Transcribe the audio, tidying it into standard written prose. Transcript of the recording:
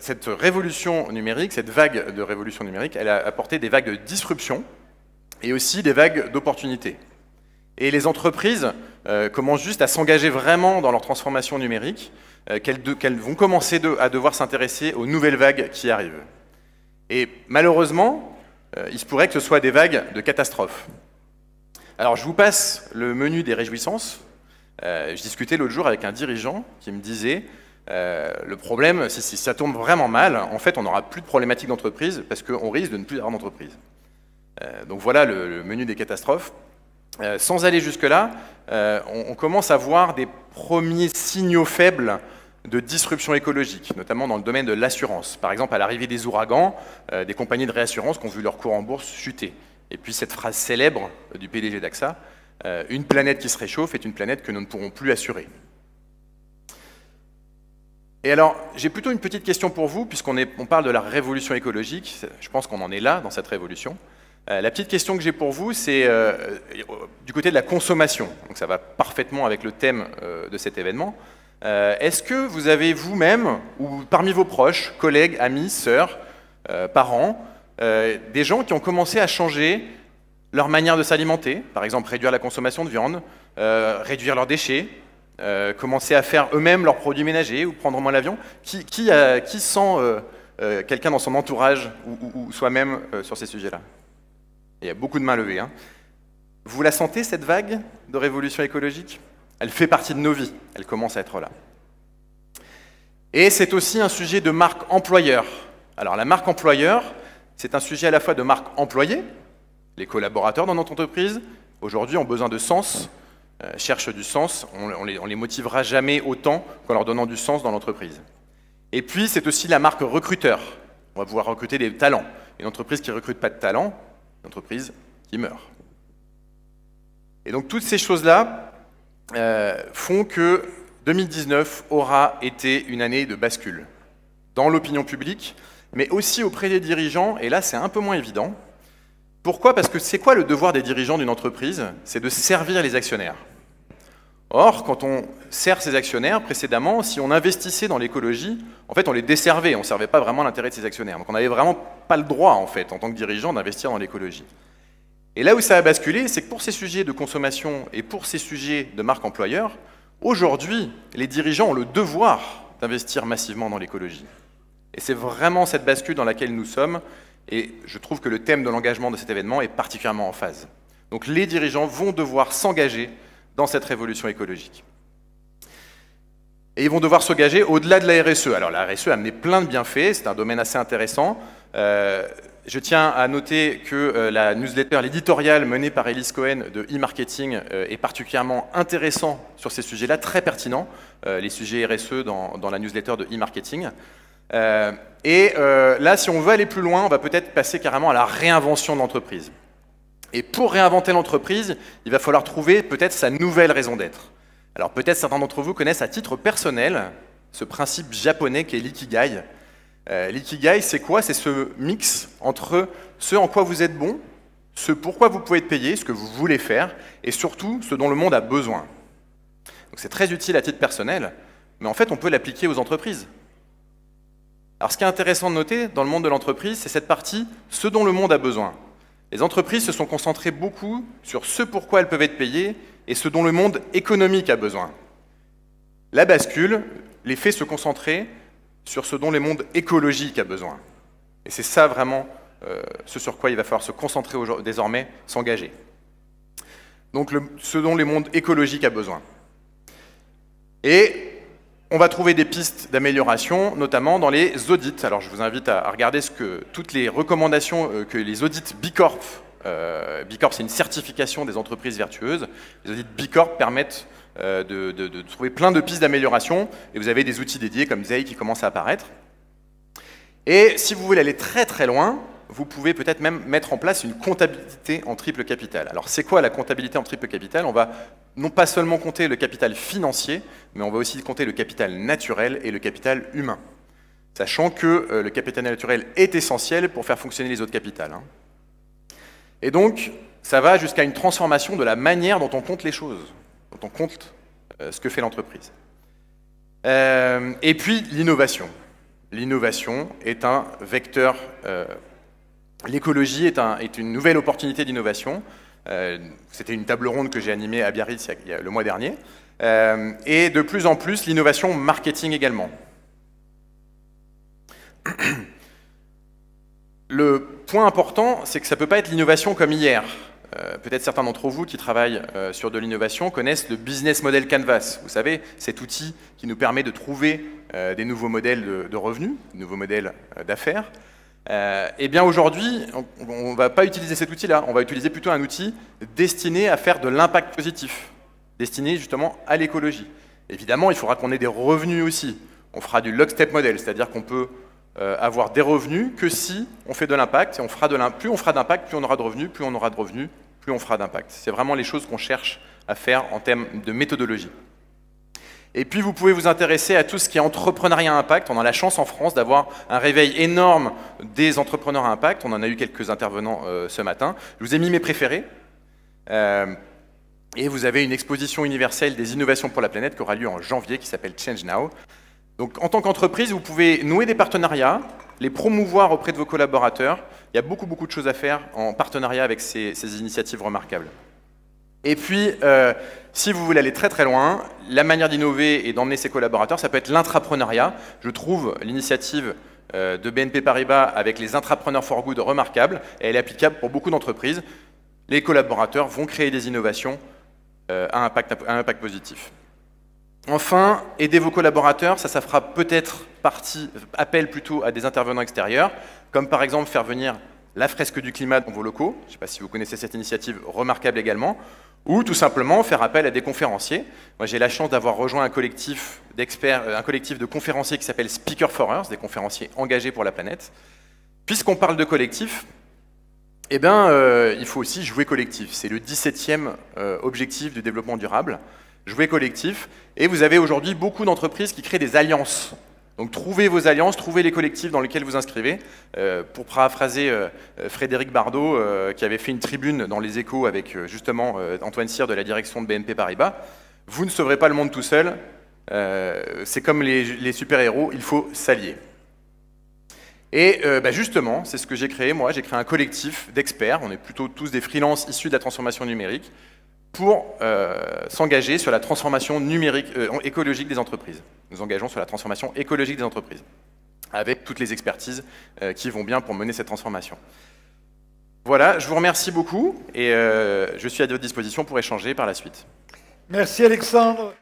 cette révolution numérique, cette vague de révolution numérique, elle a apporté des vagues de disruption et aussi des vagues d'opportunités. Et les entreprises commencent juste à s'engager vraiment dans leur transformation numérique, qu'elles vont commencer à devoir s'intéresser aux nouvelles vagues qui arrivent. Et malheureusement, il se pourrait que ce soit des vagues de catastrophes. Alors je vous passe le menu des réjouissances. Je discutais l'autre jour avec un dirigeant qui me disait le problème, si ça tourne vraiment mal, en fait on n'aura plus de problématique d'entreprise parce qu'on risque de ne plus avoir d'entreprise. Donc voilà le menu des catastrophes. Sans aller jusque-là, on commence à voir des premiers signaux faibles de disruption écologique, notamment dans le domaine de l'assurance. Par exemple, à l'arrivée des ouragans, des compagnies de réassurance qui ont vu leur cours en bourse chuter. Et puis cette phrase célèbre du PDG d'AXA, une planète qui se réchauffe est une planète que nous ne pourrons plus assurer. Et alors, j'ai plutôt une petite question pour vous, puisqu'on parle de la révolution écologique, je pense qu'on en est là, dans cette révolution. La petite question que j'ai pour vous, c'est du côté de la consommation. Donc ça va parfaitement avec le thème de cet événement. Est-ce que vous avez vous-même, ou parmi vos proches, collègues, amis, sœurs, parents, des gens qui ont commencé à changer leur manière de s'alimenter, par exemple réduire la consommation de viande, réduire leurs déchets, commencer à faire eux-mêmes leurs produits ménagers ou prendre moins l'avion? Qui sent quelqu'un dans son entourage ou soi-même sur ces sujets-là? Il y a beaucoup de mains levées. Hein. Vous la sentez, cette vague de révolution écologique? Elle fait partie de nos vies, elle commence à être là. Et c'est aussi un sujet de marque employeur. Alors la marque employeur, c'est un sujet à la fois de marque employée. Les collaborateurs dans notre entreprise, aujourd'hui, ont besoin de sens, cherchent du sens. On les motivera jamais autant qu'en leur donnant du sens dans l'entreprise. Et puis, c'est aussi la marque recruteur. On va pouvoir recruter des talents. Une entreprise qui ne recrute pas de talents, une entreprise qui meurt. Et donc, toutes ces choses-là font que 2019 aura été une année de bascule dans l'opinion publique, mais aussi auprès des dirigeants, et là, c'est un peu moins évident. Pourquoi? Parce que c'est quoi le devoir des dirigeants d'une entreprise? C'est de servir les actionnaires. Or, quand on sert ses actionnaires, précédemment, si on investissait dans l'écologie, en fait, on les desservait, on ne servait pas vraiment l'intérêt de ses actionnaires. Donc on n'avait vraiment pas le droit, en fait, en tant que dirigeant, d'investir dans l'écologie. Et là où ça a basculé, c'est que pour ces sujets de consommation et pour ces sujets de marque employeur, aujourd'hui, les dirigeants ont le devoir d'investir massivement dans l'écologie. Et c'est vraiment cette bascule dans laquelle nous sommes, et je trouve que le thème de l'engagement de cet événement est particulièrement en phase. Donc les dirigeants vont devoir s'engager dans cette révolution écologique. Et ils vont devoir s'engager au-delà de la RSE. Alors la RSE a amené plein de bienfaits, c'est un domaine assez intéressant. Je tiens à noter que la newsletter, l'éditorial mené par Elise Cohen de e-marketing est particulièrement intéressant sur ces sujets-là, très pertinent, les sujets RSE dans la newsletter de e-marketing. Là, si on veut aller plus loin, on va peut-être passer carrément à la réinvention de l'entreprise. Et pour réinventer l'entreprise, il va falloir trouver peut-être sa nouvelle raison d'être. Alors peut-être certains d'entre vous connaissent à titre personnel ce principe japonais qui est l'ikigai. L'ikigai, c'est quoi? C'est ce mix entre ce en quoi vous êtes bon, ce pourquoi vous pouvez être payé, ce que vous voulez faire, et surtout ce dont le monde a besoin. Donc c'est très utile à titre personnel, mais en fait on peut l'appliquer aux entreprises. Alors ce qui est intéressant de noter dans le monde de l'entreprise, c'est cette partie « ce dont le monde a besoin ». Les entreprises se sont concentrées beaucoup sur ce pourquoi elles peuvent être payées et ce dont le monde économique a besoin. La bascule les fait se concentrer sur ce dont le monde écologique a besoin. Et c'est ça vraiment ce sur quoi il va falloir se concentrer désormais, s'engager. Donc ce dont le monde écologique a besoin. Et on va trouver des pistes d'amélioration, notamment dans les audits. Alors je vous invite à regarder toutes les recommandations que les audits B Corp, B Corp c'est une certification des entreprises vertueuses, les audits B Corp permettent de trouver plein de pistes d'amélioration, et vous avez des outils dédiés comme Zei qui commencent à apparaître. Et si vous voulez aller très très loin, vous pouvez peut-être même mettre en place une comptabilité en triple capital. Alors c'est quoi la comptabilité en triple capital? On va non pas seulement compter le capital financier, mais on va aussi compter le capital naturel et le capital humain. Sachant que le capital naturel est essentiel pour faire fonctionner les autres capitales. Et donc, ça va jusqu'à une transformation de la manière dont on compte les choses, dont on compte ce que fait l'entreprise. Et puis, l'innovation. l'innovation est un vecteur, l'écologie est une nouvelle opportunité d'innovation. C'était une table ronde que j'ai animée à Biarritz le mois dernier. Et de plus en plus, l'innovation marketing également. Le point important, c'est que ça ne peut pas être l'innovation comme hier. Peut-être certains d'entre vous qui travaillent sur de l'innovation connaissent le Business Model Canvas. Vous savez, cet outil qui nous permet de trouver des nouveaux modèles de revenus, de nouveaux modèles d'affaires. Eh bien aujourd'hui, on ne va pas utiliser cet outil-là, on va utiliser plutôt un outil destiné à faire de l'impact positif, destiné justement à l'écologie. Évidemment, il faudra qu'on ait des revenus aussi. On fera du lockstep model, c'est-à-dire qu'on peut avoir des revenus que si on fait de l'impact, et plus on fera d'impact, plus on aura de revenus, plus on aura de revenus, plus on fera d'impact. C'est vraiment les choses qu'on cherche à faire en termes de méthodologie. Et puis vous pouvez vous intéresser à tout ce qui est entrepreneuriat impact. On a la chance en France d'avoir un réveil énorme des entrepreneurs à impact. On en a eu quelques intervenants ce matin. Je vous ai mis mes préférés. Et vous avez une exposition universelle des innovations pour la planète qui aura lieu en janvier, qui s'appelle Change Now. Donc en tant qu'entreprise, vous pouvez nouer des partenariats, les promouvoir auprès de vos collaborateurs. Il y a beaucoup de choses à faire en partenariat avec ces initiatives remarquables. Et puis, si vous voulez aller très loin, la manière d'innover et d'emmener ses collaborateurs, ça peut être l'intrapreneuriat. Je trouve l'initiative de BNP Paribas avec les Intrapreneurs for Good remarquable, et elle est applicable pour beaucoup d'entreprises. Les collaborateurs vont créer des innovations à impact positif. Enfin, aider vos collaborateurs, ça fera peut-être appel plutôt à des intervenants extérieurs, comme par exemple faire venir la fresque du climat dans vos locaux. Je ne sais pas si vous connaissez cette initiative remarquable également. Ou tout simplement faire appel à des conférenciers. Moi j'ai la chance d'avoir rejoint un collectif d'experts, un collectif de conférenciers qui s'appelle Speaker for Earth, des conférenciers engagés pour la planète. Puisqu'on parle de collectif, eh bien, il faut aussi jouer collectif. C'est le 17e objectif du développement durable, jouer collectif. Et vous avez aujourd'hui beaucoup d'entreprises qui créent des alliances. Donc trouvez vos alliances, trouvez les collectifs dans lesquels vous inscrivez. Pour paraphraser Frédéric Bardot, qui avait fait une tribune dans les Échos avec justement Antoine Cyr de la direction de BNP Paribas, vous ne sauverez pas le monde tout seul, c'est comme les super-héros, il faut s'allier. Et justement, c'est ce que j'ai créé, moi, j'ai créé un collectif d'experts, on est plutôt tous des freelances issus de la transformation numérique, pour s'engager sur la transformation numérique, écologique des entreprises. Nous engageons sur la transformation écologique des entreprises, avec toutes les expertises qui vont bien pour mener cette transformation. Voilà, je vous remercie beaucoup et je suis à votre disposition pour échanger par la suite. Merci Alexandre.